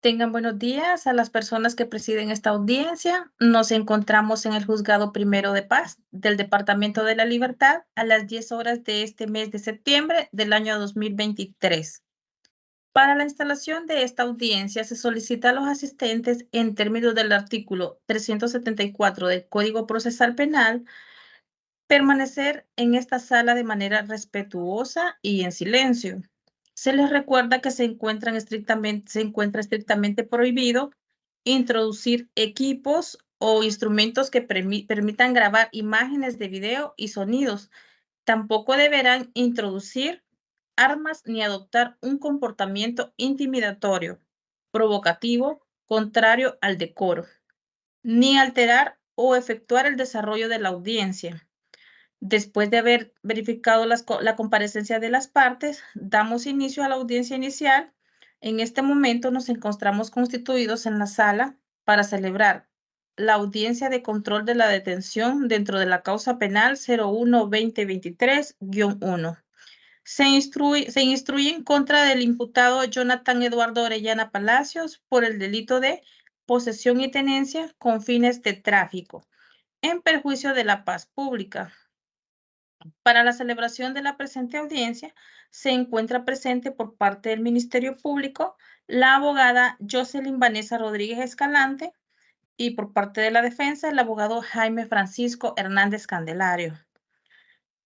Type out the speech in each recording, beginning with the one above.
Tengan buenos días a las personas que presiden esta audiencia. Nos encontramos en el Juzgado Primero de Paz del Departamento de la Libertad a las 10 horas de este mes de septiembre del año 2023. Para la instalación de esta audiencia se solicita a los asistentes, en términos del artículo 374 del Código Procesal Penal, permanecer en esta sala de manera respetuosa y en silencio. Se les recuerda que se encuentra estrictamente prohibido introducir equipos o instrumentos que permitan grabar imágenes de video y sonidos. Tampoco deberán introducir armas ni adoptar un comportamiento intimidatorio, provocativo, contrario al decoro, ni alterar o efectuar el desarrollo de la audiencia. Después de haber verificado la comparecencia de las partes, damos inicio a la audiencia inicial. En este momento nos encontramos constituidos en la sala para celebrar la audiencia de control de la detención dentro de la causa penal 01-2023-1. Se instruye en contra del imputado Jonathan Eduardo Orellana Palacios por el delito de posesión y tenencia con fines de tráfico, en perjuicio de la paz pública. Para la celebración de la presente audiencia, se encuentra presente por parte del Ministerio Público la abogada Jocelyn Vanessa Rodríguez Escalante y por parte de la defensa el abogado Jaime Francisco Hernández Candelario.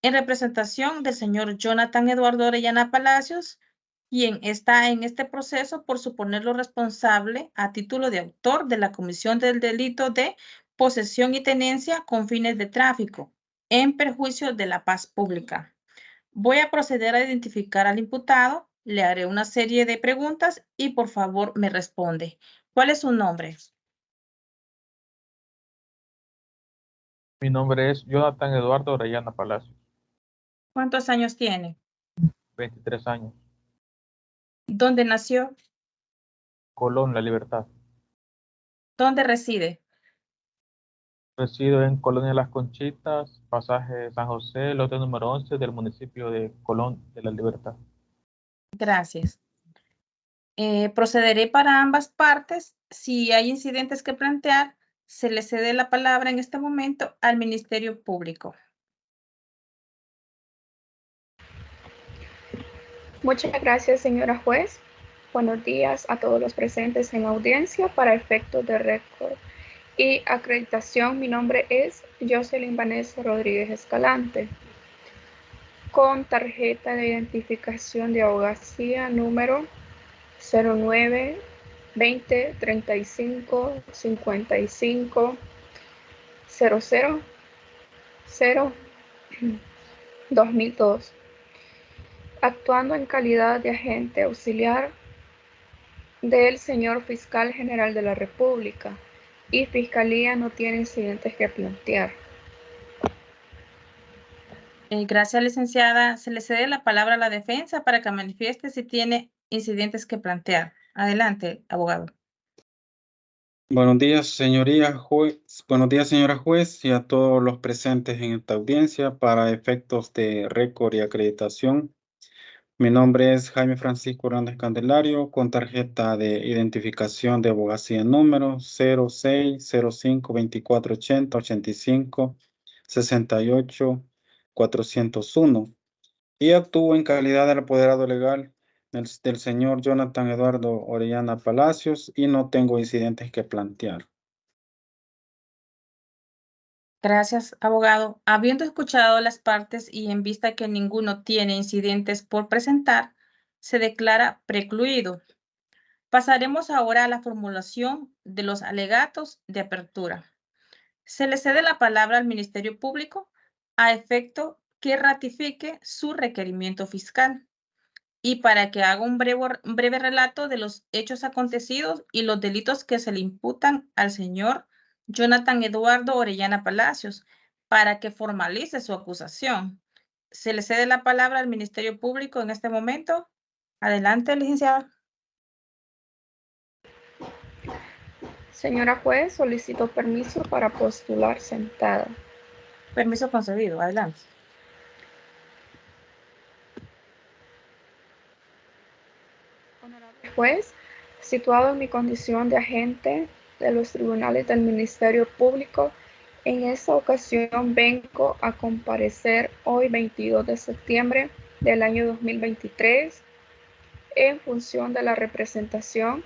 En representación del señor Jonathan Eduardo Orellana Palacios, quien está en este proceso por suponerlo responsable a título de autor de la comisión del delito de posesión y tenencia con fines de tráfico, en perjuicio de la paz pública. Voy a proceder a identificar al imputado, le haré una serie de preguntas y por favor me responde. ¿Cuál es su nombre? Mi nombre es Jonathan Eduardo Orellana Palacios, ¿Cuántos años tiene? 23 años, ¿Dónde nació? Colón, La Libertad. ¿Dónde reside? Resido en Colonia Las Conchitas, pasaje San José, lote número 11 del municipio de Colón de la Libertad. Gracias. Procederé para ambas partes. Si hay incidentes que plantear, se le cede la palabra en este momento al Ministerio Público. Muchas gracias, señora juez. Buenos días a todos los presentes en audiencia. Para efectos de récord y acreditación, mi nombre es Jocelyn Vanessa Rodríguez Escalante, con tarjeta de identificación de abogacía número 09 20 35 55 00 0 2002, actuando en calidad de agente auxiliar del señor Fiscal General de la República, y Fiscalía no tiene incidentes que plantear. Gracias, licenciada. Se le cede la palabra a la defensa para que manifieste si tiene incidentes que plantear. Adelante, abogado. Buenos días, señoría juez. Buenos días, señora juez, y a todos los presentes en esta audiencia. Para efectos de récord y acreditación, mi nombre es Jaime Francisco Hernández Candelario, con tarjeta de identificación de abogacía número 06 05 24 80 85 68 401, y actúo en calidad del apoderado legal del señor Jonathan Eduardo Orellana Palacios, y no tengo incidentes que plantear. Gracias, abogado. Habiendo escuchado las partes y en vista que ninguno tiene incidentes por presentar, se declara precluido. Pasaremos ahora a la formulación de los alegatos de apertura. Se le cede la palabra al Ministerio Público a efecto que ratifique su requerimiento fiscal y para que haga un breve relato de los hechos acontecidos y los delitos que se le imputan al señor Jonathan Eduardo Orellana Palacios, para que formalice su acusación. Se le cede la palabra al Ministerio Público en este momento. Adelante, licenciada. Señora juez, solicito permiso para postular sentada. Permiso concedido. Adelante. Honorable juez, Situado en mi condición de agente de los tribunales del Ministerio Público, en esta ocasión vengo a comparecer hoy 22 de septiembre del año 2023 en función de la representación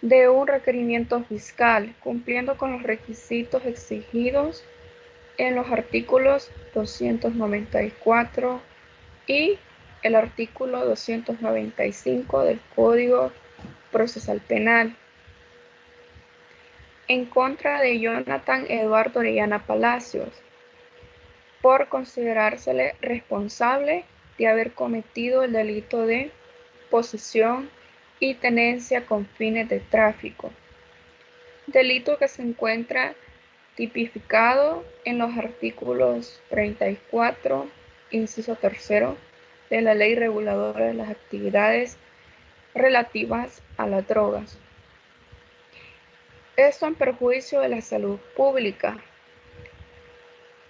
de un requerimiento fiscal, cumpliendo con los requisitos exigidos en los artículos 294 y el artículo 295 del Código Procesal Penal, en contra de Jonathan Eduardo Orellana Palacios, por considerársele responsable de haber cometido el delito de posesión y tenencia con fines de tráfico, delito que se encuentra tipificado en los artículos 34, inciso 3 de la Ley Reguladora de las Actividades relativas a las drogas. Esto en perjuicio de la salud pública,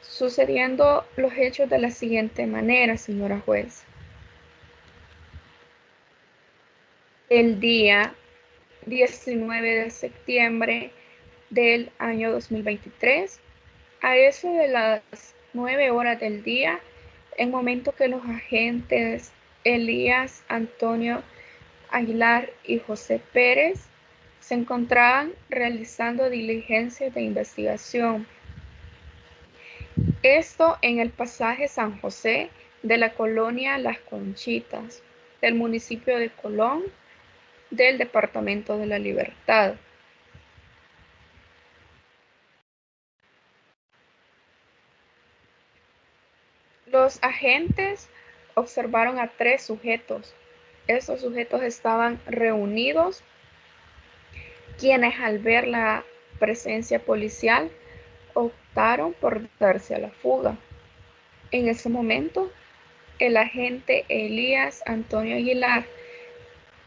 sucediendo los hechos de la siguiente manera, señora juez. El día 19 de septiembre del año 2023, a eso de las 9 horas del día, en momento que los agentes Elías Antonio Aguilar y José Pérez se encontraban realizando diligencias de investigación. Esto en el pasaje San José de la colonia Las Conchitas, del municipio de Colón, del departamento de La Libertad. Los agentes observaron a 3 sujetos. Estos sujetos estaban reunidos, quienes al ver la presencia policial optaron por darse a la fuga. En ese momento, el agente Elías Antonio Aguilar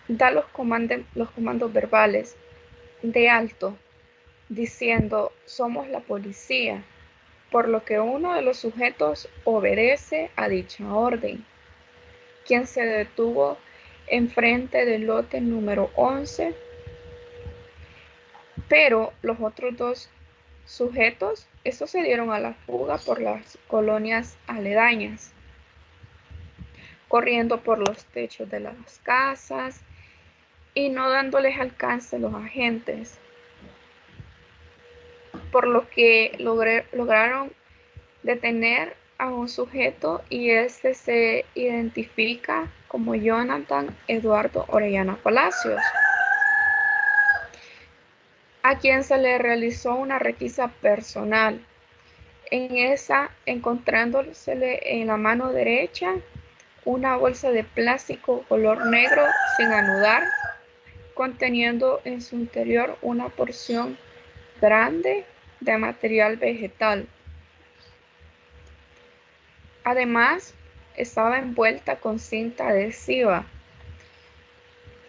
da los comandos verbales de alto, diciendo: somos la policía, por lo que uno de los sujetos obedece a dicha orden, quien se detuvo enfrente del lote número 11, pero los otros 2 sujetos, estos se dieron a la fuga por las colonias aledañas, corriendo por los techos de las casas y no dándoles alcance a los agentes, por lo que lograron detener a un sujeto y este se identifica como Jonathan Eduardo Orellana Palacios, a quien se le realizó una requisa personal. En esa, encontrándosele en la mano derecha una bolsa de plástico color negro sin anudar, conteniendo en su interior una porción grande de material vegetal. Además, estaba envuelta con cinta adhesiva,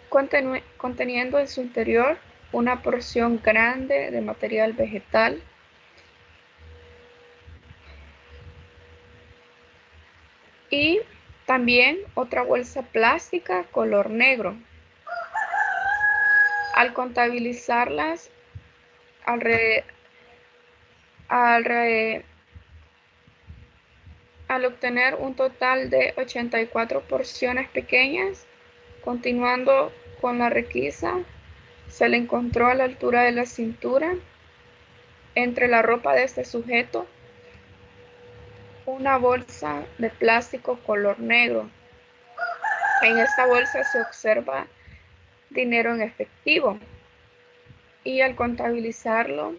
conteniendo en su interior una porción grande de material vegetal y también otra bolsa plástica color negro. Al contabilizarlas, al obtener un total de 84 porciones pequeñas, continuando con la requisa, se le encontró a la altura de la cintura, entre la ropa de este sujeto, una bolsa de plástico color negro. En esta bolsa se observa dinero en efectivo y al contabilizarlo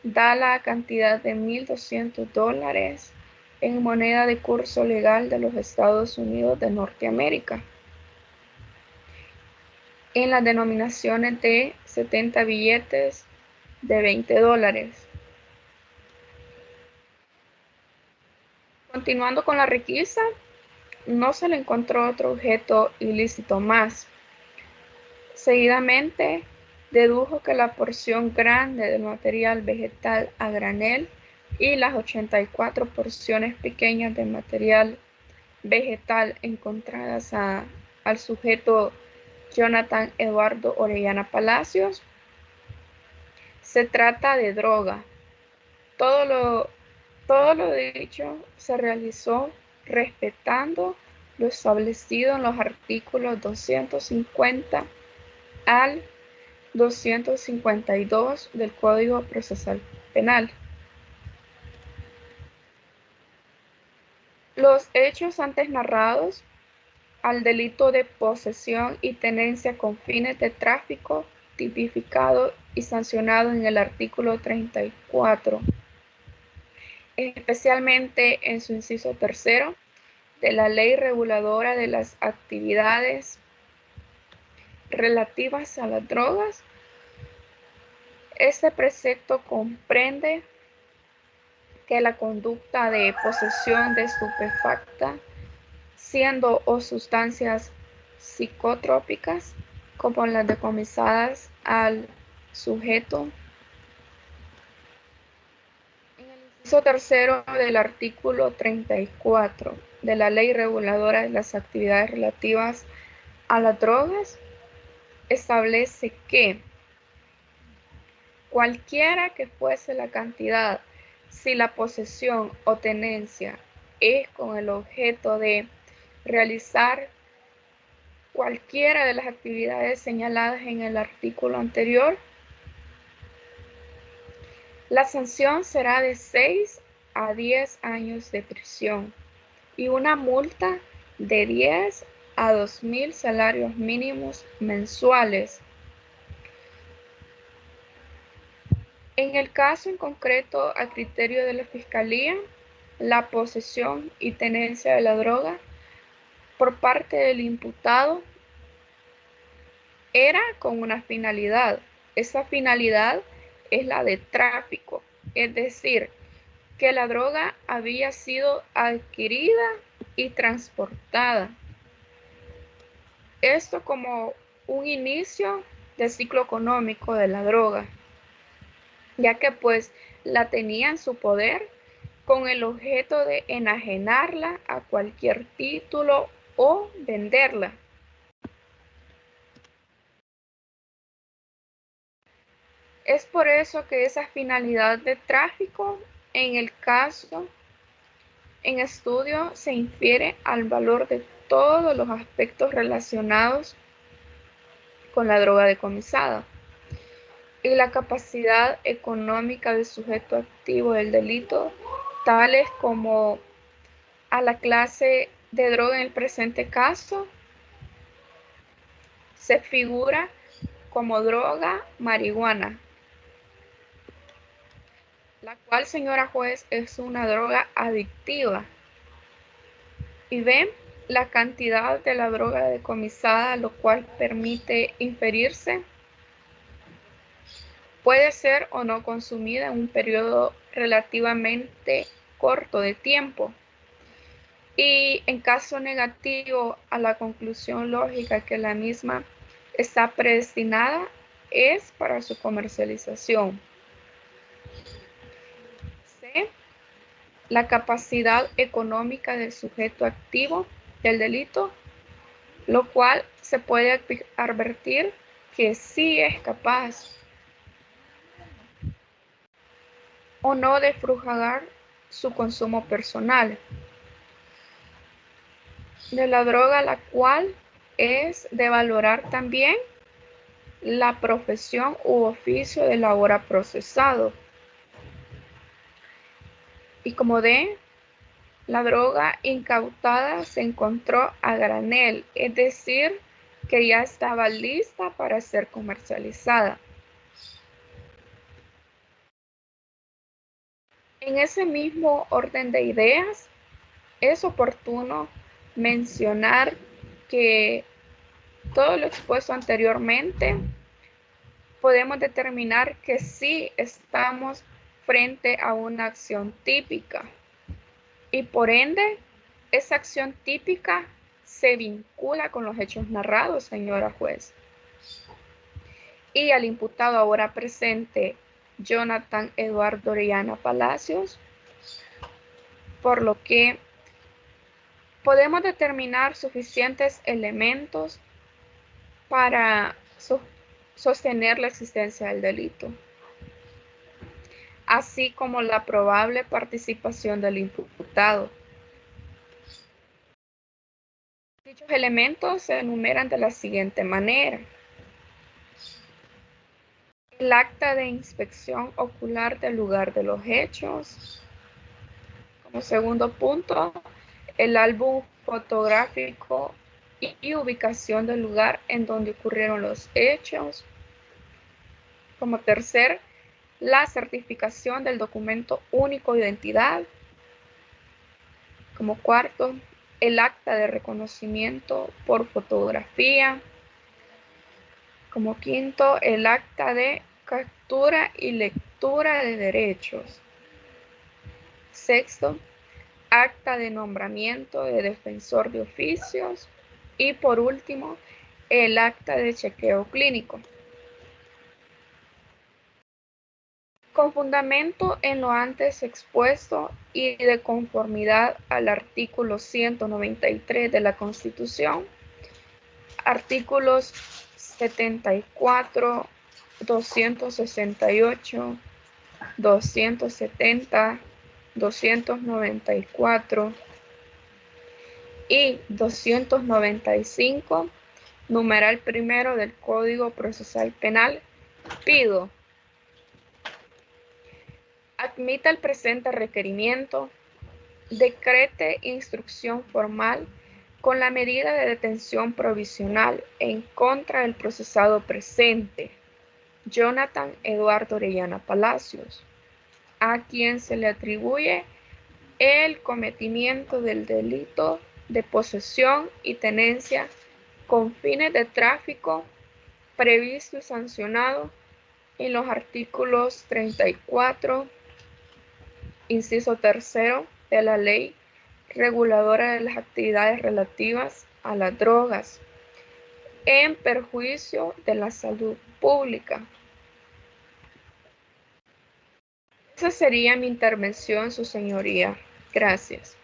da la cantidad de $1,200 en moneda de curso legal de los Estados Unidos de Norteamérica, en las denominaciones de 70 billetes de $20. Continuando con la requisa, no se le encontró otro objeto ilícito más. Seguidamente, dedujo que la porción grande del material vegetal a granel y las 84 porciones pequeñas de material vegetal encontradas al sujeto Jonathan Eduardo Orellana Palacios. Se trata de droga. Todo lo dicho se realizó respetando lo establecido en los artículos 250 al 252 del Código Procesal Penal. Los hechos antes narrados al delito de posesión y tenencia con fines de tráfico, tipificado y sancionado en el artículo 34, especialmente en su inciso tercero de la Ley Reguladora de las Actividades relativas a las drogas. Este precepto comprende que la conducta de posesión de estupefacta, siendo o sustancias psicotrópicas, como las decomisadas al sujeto. En el inciso tercero del artículo 34 de la Ley Reguladora de las Actividades relativas a las drogas, establece que cualquiera que fuese la cantidad, si la posesión o tenencia es con el objeto de realizar cualquiera de las actividades señaladas en el artículo anterior, la sanción será de 6 a 10 años de prisión y una multa de 10 a 2.000 salarios mínimos mensuales. En el caso en concreto, a criterio de la Fiscalía, la posesión y tenencia de la droga por parte del imputado era con una finalidad. Esa finalidad es la de tráfico, es decir, que la droga había sido adquirida y transportada. Esto como un inicio del ciclo económico de la droga, ya que pues la tenía en su poder con el objeto de enajenarla a cualquier título o venderla. Es por eso que esa finalidad de tráfico, en el caso en estudio, se infiere al valor de todos los aspectos relacionados con la droga decomisada y la capacidad económica del sujeto activo del delito, tales como a la clase de droga en el presente caso, se figura como droga marihuana, la cual, señora juez, es una droga adictiva. Y B, la cantidad de la droga decomisada, lo cual permite inferirse, puede ser o no consumida en un periodo relativamente corto de tiempo. Y en caso negativo a la conclusión lógica que la misma está predestinada es para su comercialización. C, la capacidad económica del sujeto activo del delito, lo cual se puede advertir que sí es capaz o no de sufragar su consumo personal de la droga, la cual es de valorar también la profesión u oficio del ahora procesado. Y como D, la droga incautada se encontró a granel, es decir, que ya estaba lista para ser comercializada. En ese mismo orden de ideas, es oportuno mencionar que todo lo expuesto anteriormente, podemos determinar que sí estamos frente a una acción típica y por ende esa acción típica se vincula con los hechos narrados, señora juez. Y al imputado ahora presente, Jonathan Eduardo Orellana Palacios, por lo que podemos determinar suficientes elementos para sostener la existencia del delito, así como la probable participación del imputado. Dichos elementos se enumeran de la siguiente manera: el acta de inspección ocular del lugar de los hechos. Como segundo punto, el álbum fotográfico y ubicación del lugar en donde ocurrieron los hechos. Como tercer, la certificación del documento único de identidad. Como cuarto, el acta de reconocimiento por fotografía. Como quinto, el acta de captura y lectura de derechos. Sexto, acta de nombramiento de defensor de oficios. Y por último, el acta de chequeo clínico. Con fundamento en lo antes expuesto y de conformidad al artículo 193 de la Constitución, artículos 74, 268, 270, 294 y 295, numeral primero del Código Procesal Penal, pido: admita el presente requerimiento, decrete instrucción formal con la medida de detención provisional en contra del procesado presente, Jonathan Eduardo Orellana Palacios, a quien se le atribuye el cometimiento del delito de posesión y tenencia con fines de tráfico previsto y sancionado en los artículos 34, inciso tercero de la Ley Reguladora de las Actividades Relativas a las Drogas, en perjuicio de la salud pública. Esa sería mi intervención, su señoría. Gracias.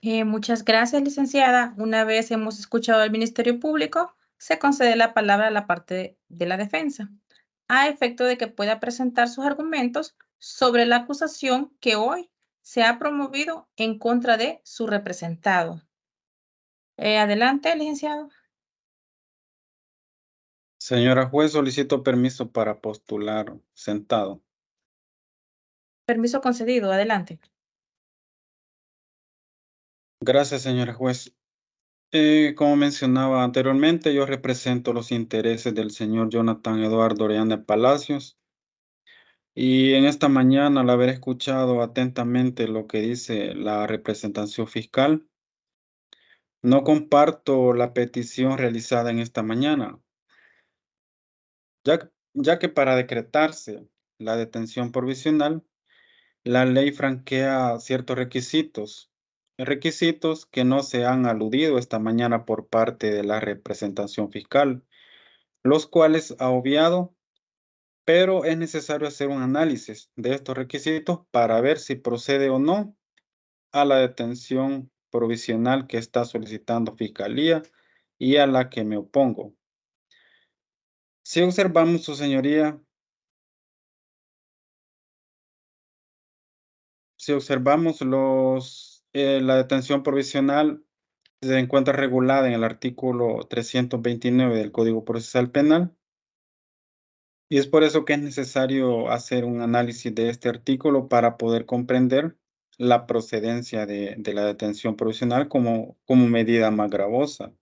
Muchas gracias, licenciada. Una vez hemos escuchado al Ministerio Público, se concede la palabra a la parte de la defensa, a efecto de que pueda presentar sus argumentos sobre la acusación que hoy se ha promovido en contra de su representado. Adelante, licenciado. Señora juez, solicito permiso para postular sentado. Permiso concedido. Adelante. Gracias, señora juez. Como mencionaba anteriormente, yo represento los intereses del señor Jonathan Eduardo Orellana Palacios. Y en esta mañana, al haber escuchado atentamente lo que dice la representación fiscal, no comparto la petición realizada en esta mañana, ya que para decretarse la detención provisional, la ley franquea ciertos requisitos que no se han aludido esta mañana por parte de la representación fiscal, los cuales ha obviado, pero es necesario hacer un análisis de estos requisitos para ver si procede o no a la detención provisional que está solicitando Fiscalía y a la que me opongo. Si observamos, su señoría, la detención provisional se encuentra regulada en el artículo 329 del Código Procesal Penal, y es por eso que es necesario hacer un análisis de este artículo para poder comprender la procedencia de la detención provisional como medida más gravosa.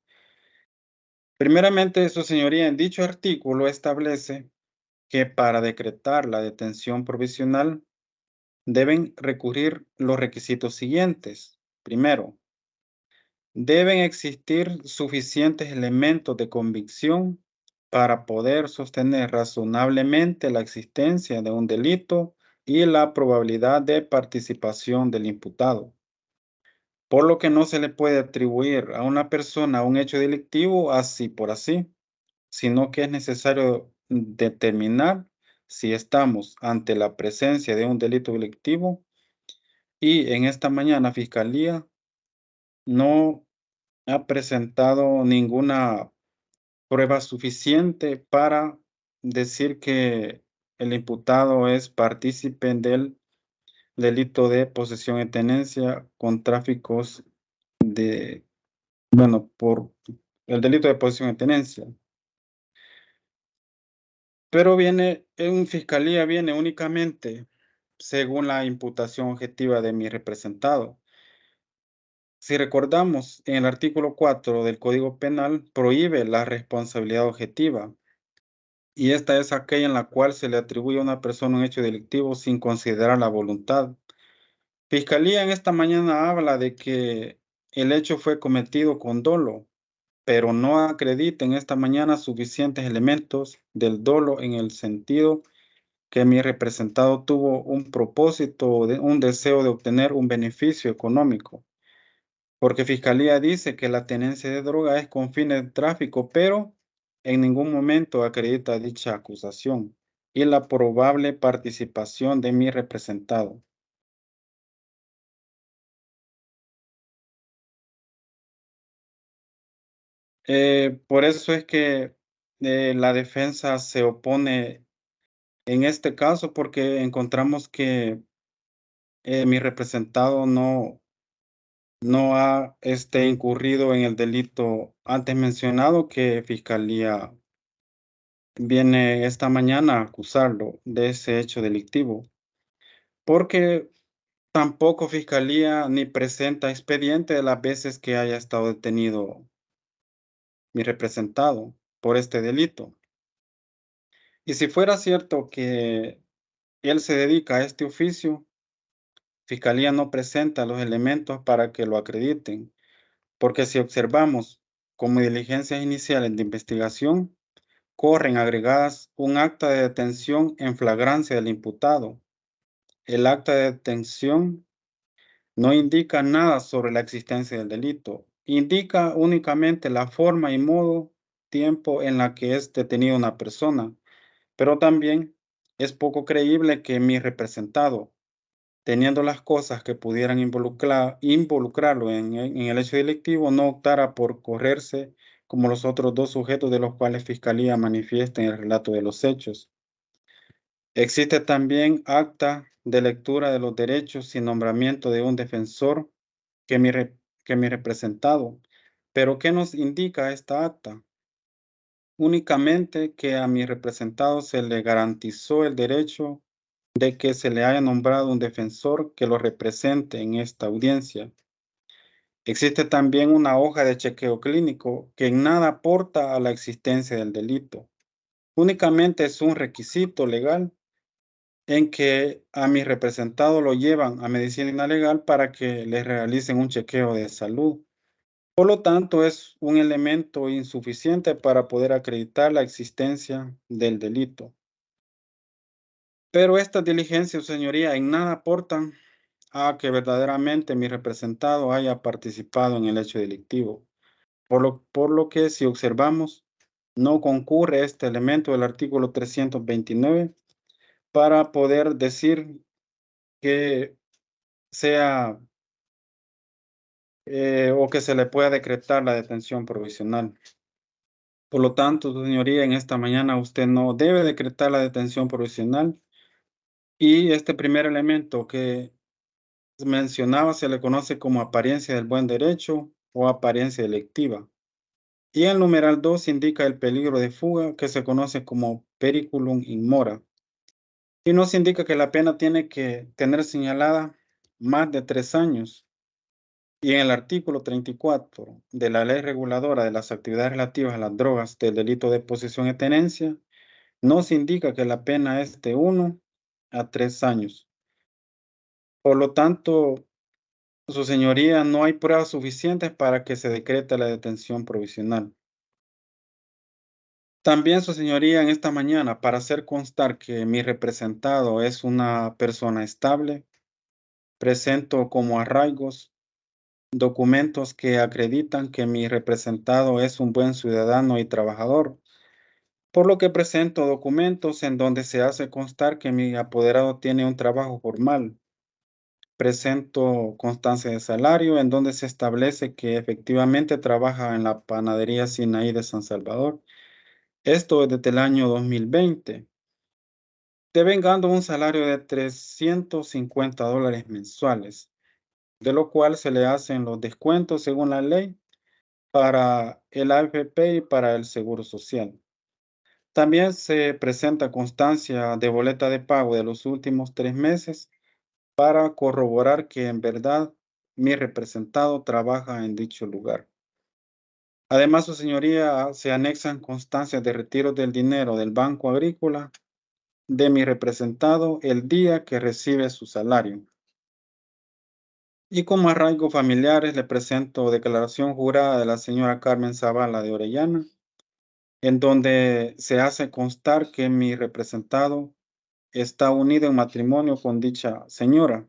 Primeramente, su señoría, en dicho artículo establece que para decretar la detención provisional deben recurrir los requisitos siguientes. Primero, deben existir suficientes elementos de convicción para poder sostener razonablemente la existencia de un delito y la probabilidad de participación del imputado, por lo que no se le puede atribuir a una persona un hecho delictivo así por así, sino que es necesario determinar si estamos ante la presencia de un delito delictivo, y en esta mañana Fiscalía no ha presentado ninguna prueba suficiente para decir que el imputado es partícipe del delito de posesión y tenencia con tráficos de, bueno, por el delito de posesión y tenencia. Pero en fiscalía viene únicamente según la imputación objetiva de mi representado. Si recordamos, en el artículo 4 del Código Penal prohíbe la responsabilidad objetiva, y esta es aquella en la cual se le atribuye a una persona un hecho delictivo sin considerar la voluntad. Fiscalía en esta mañana habla de que el hecho fue cometido con dolo, pero no acredita en esta mañana suficientes elementos del dolo en el sentido que mi representado tuvo un propósito, un deseo de obtener un beneficio económico. Porque Fiscalía dice que la tenencia de droga es con fines de tráfico, pero en ningún momento acredita dicha acusación y la probable participación de mi representado. Por eso es que la defensa se opone en este caso, porque encontramos que mi representado no ha incurrido en el delito antes mencionado, que Fiscalía viene esta mañana a acusarlo de ese hecho delictivo, porque tampoco Fiscalía ni presenta expediente de las veces que haya estado detenido mi representado por este delito. Y si fuera cierto que él se dedica a este oficio, Fiscalía no presenta los elementos para que lo acrediten, porque si observamos como diligencias iniciales de investigación, corren agregadas un acta de detención en flagrancia del imputado. El acta de detención no indica nada sobre la existencia del delito, indica únicamente la forma y modo, tiempo en la que es detenida una persona, pero también es poco creíble que mi representado, teniendo las cosas que pudieran involucrarlo en el hecho delictivo, no optara por correrse como los otros dos sujetos de los cuales Fiscalía manifiesta en el relato de los hechos. Existe también acta de lectura de los derechos sin nombramiento de un defensor que mi representado. Pero ¿qué nos indica esta acta? Únicamente que a mi representado se le garantizó el derecho de que se le haya nombrado un defensor que lo represente en esta audiencia. Existe también una hoja de chequeo clínico que en nada aporta a la existencia del delito. Únicamente es un requisito legal en que a mi representado lo llevan a medicina legal para que le realicen un chequeo de salud. Por lo tanto, es un elemento insuficiente para poder acreditar la existencia del delito. Pero estas diligencias, señoría, en nada aportan a que verdaderamente mi representado haya participado en el hecho delictivo. Por lo que, si observamos, no concurre este elemento del artículo 329 para poder decir que sea o que se le pueda decretar la detención provisional. Por lo tanto, señoría, en esta mañana usted no debe decretar la detención provisional, y este primer elemento que mencionaba se le conoce como apariencia del buen derecho o apariencia delictiva. Y el numeral 2 indica el peligro de fuga, que se conoce como periculum in mora. Y nos indica que la pena tiene que tener señalada más de 3 años. Y en el artículo 34 de la Ley Reguladora de las Actividades Relativas a las Drogas del delito de posesión y tenencia, nos indica que la pena es de 1 a 3 años. Por lo tanto, su señoría, no hay pruebas suficientes para que se decrete la detención provisional. También, su señoría, en esta mañana, para hacer constar que mi representado es una persona estable, presento como arraigos documentos que acreditan que mi representado es un buen ciudadano y trabajador, por lo que presento documentos en donde se hace constar que mi apoderado tiene un trabajo formal, presento constancia de salario en donde se establece que efectivamente trabaja en la panadería Sinaí de San Salvador. Esto es desde el año 2020. Devengando un salario de $350 mensuales, de lo cual se le hacen los descuentos según la ley para el AFP y para el Seguro Social. También se presenta constancia de boleta de pago de los últimos 3 meses para corroborar que en verdad mi representado trabaja en dicho lugar. Además, su señoría, se anexan constancias de retiro del dinero del Banco Agrícola de mi representado el día que recibe su salario. Y como arraigo familiares le presento declaración jurada de la señora Carmen Zavala de Orellana, en donde se hace constar que mi representado está unido en matrimonio con dicha señora.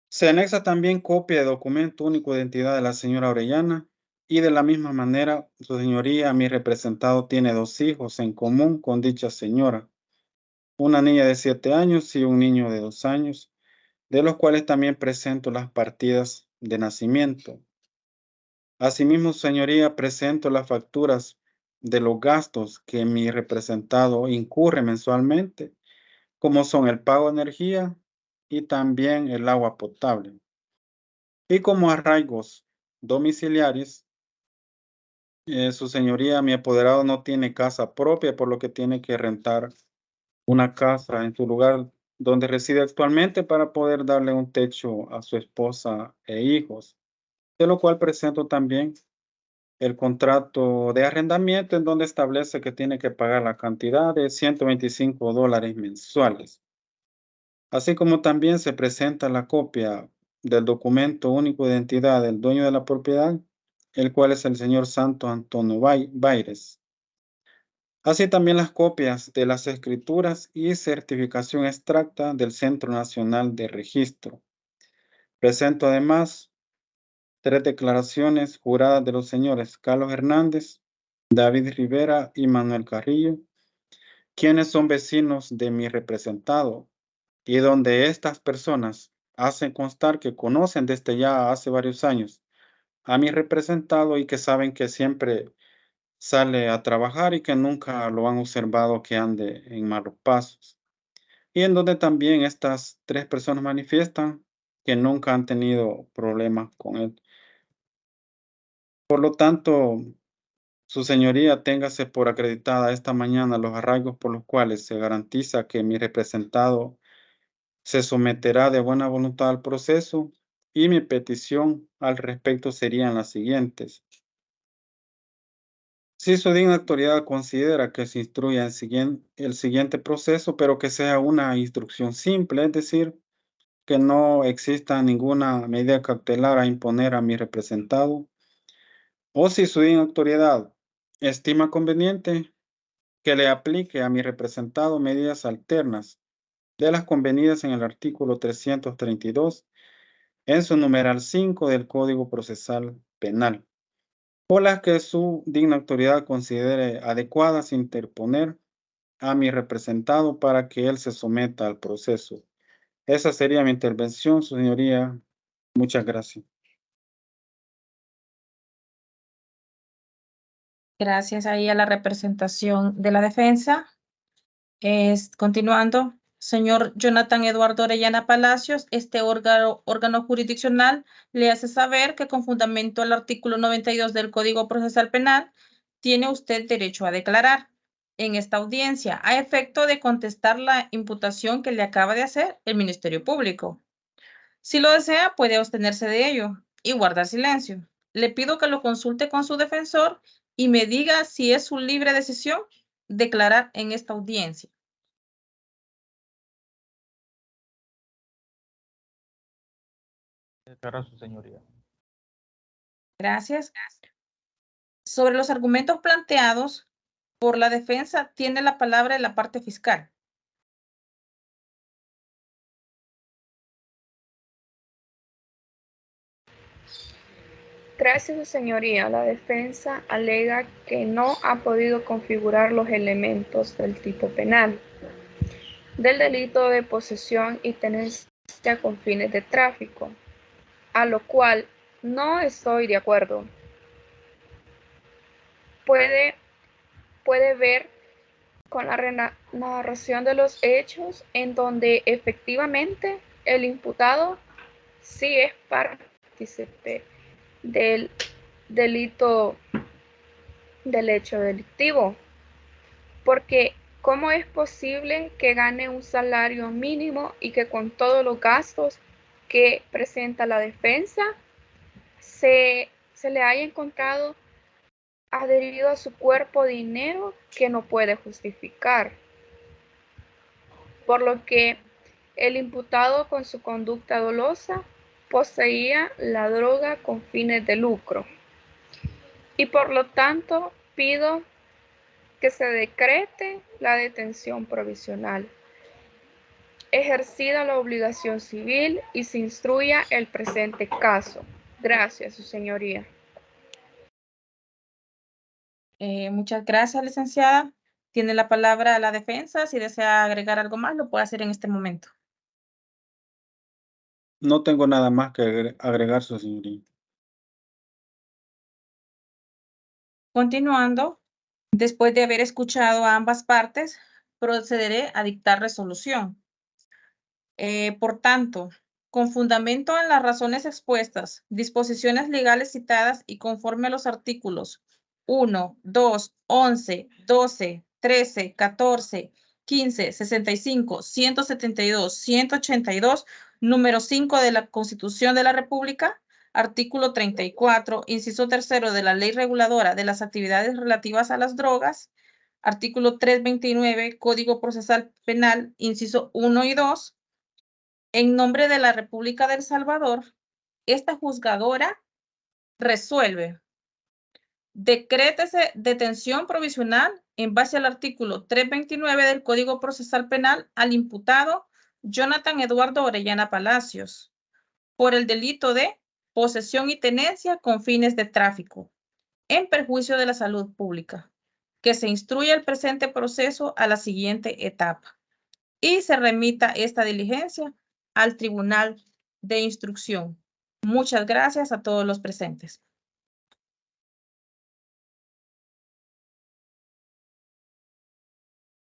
Se anexa también copia de documento único de identidad de la señora Orellana y de la misma manera, su señoría, mi representado tiene 2 hijos en común con dicha señora, una niña de 7 años y un niño de 2 años, de los cuales también presento las partidas de nacimiento. Asimismo, señoría, presento las facturas de los gastos que mi representado incurre mensualmente, como son el pago de energía y también el agua potable. Y como arraigos domiciliares, su señoría, mi apoderado no tiene casa propia, por lo que tiene que rentar una casa en su lugar donde reside actualmente para poder darle un techo a su esposa e hijos, de lo cual presento también el contrato de arrendamiento en donde establece que tiene que pagar la cantidad de $125 mensuales. Así como también se presenta la copia del documento único de identidad del dueño de la propiedad, el cual es el señor Santo Antonio Baires. Así también las copias de las escrituras y certificación extracta del Centro Nacional de Registro. Presento además 3 declaraciones juradas de los señores Carlos Hernández, David Rivera y Manuel Carrillo, quienes son vecinos de mi representado, y donde estas personas hacen constar que conocen desde ya hace varios años a mi representado y que saben que siempre sale a trabajar y que nunca lo han observado que ande en malos pasos. Y en donde también estas 3 personas manifiestan que nunca han tenido problemas con él. Por lo tanto, su señoría, téngase por acreditada esta mañana los arraigos por los cuales se garantiza que mi representado se someterá de buena voluntad al proceso, y mi petición al respecto serían las siguientes. Si su digna autoridad considera que se instruya el siguiente proceso, pero que sea una instrucción simple, es decir, que no exista ninguna medida cautelar a imponer a mi representado, o si su digna autoridad estima conveniente que le aplique a mi representado medidas alternas de las convenidas en el artículo 332 en su numeral 5 del Código Procesal Penal, o las que su digna autoridad considere adecuadas interponer a mi representado para que él se someta al proceso. Esa sería mi intervención, su señoría. Muchas gracias. Gracias ahí a la representación de la defensa. Continuando, señor Jonathan Eduardo Orellana Palacios, este órgano jurisdiccional le hace saber que con fundamento al artículo 92 del Código Procesal Penal, tiene usted derecho a declarar en esta audiencia a efecto de contestar la imputación que le acaba de hacer el Ministerio Público. Si lo desea, puede abstenerse de ello y guardar silencio. Le pido que lo consulte con su defensor y me diga si es su libre decisión declarar en esta audiencia. Declara su señoría. Gracias. Sobre los argumentos planteados por la defensa, tiene la palabra la parte fiscal. Gracias, su señoría. La defensa alega que no ha podido configurar los elementos del tipo penal del delito de posesión y tenencia con fines de tráfico, a lo cual no estoy de acuerdo. Puede ver con la narración de los hechos en donde efectivamente el imputado sí es partícipe del delito, del hecho delictivo, porque ¿cómo es posible que gane un salario mínimo y que con todos los gastos que presenta la defensa se le haya encontrado adherido a su cuerpo dinero que no puede justificar? Por lo que el imputado, con su conducta dolosa, poseía la droga con fines de lucro. Y por lo tanto pido que se decrete la detención provisional, ejercida la obligación civil y se instruya el presente caso. Gracias, su señoría. Muchas gracias, licenciada. Tiene la palabra la defensa. Si desea agregar algo más, lo puede hacer en este momento. No tengo nada más que agregar, su señoría. Continuando, después de haber escuchado a ambas partes, procederé a dictar resolución. Por tanto, con fundamento en las razones expuestas, disposiciones legales citadas y conforme a los artículos 1, 2, 11, 12, 13, 14, 15, 65, 172, 182, número 5 de la Constitución de la República, artículo 34, inciso 3 de la Ley Reguladora de las Actividades Relativas a las Drogas, artículo 329, Código Procesal Penal, inciso 1 y 2, en nombre de la República de El Salvador, esta juzgadora resuelve: decrétese detención provisional en base al artículo 329 del Código Procesal Penal al imputado Jonathan Eduardo Orellana Palacios por el delito de posesión y tenencia con fines de tráfico en perjuicio de la salud pública, que se instruya el presente proceso a la siguiente etapa y se remita esta diligencia al Tribunal de Instrucción. Muchas gracias a todos los presentes.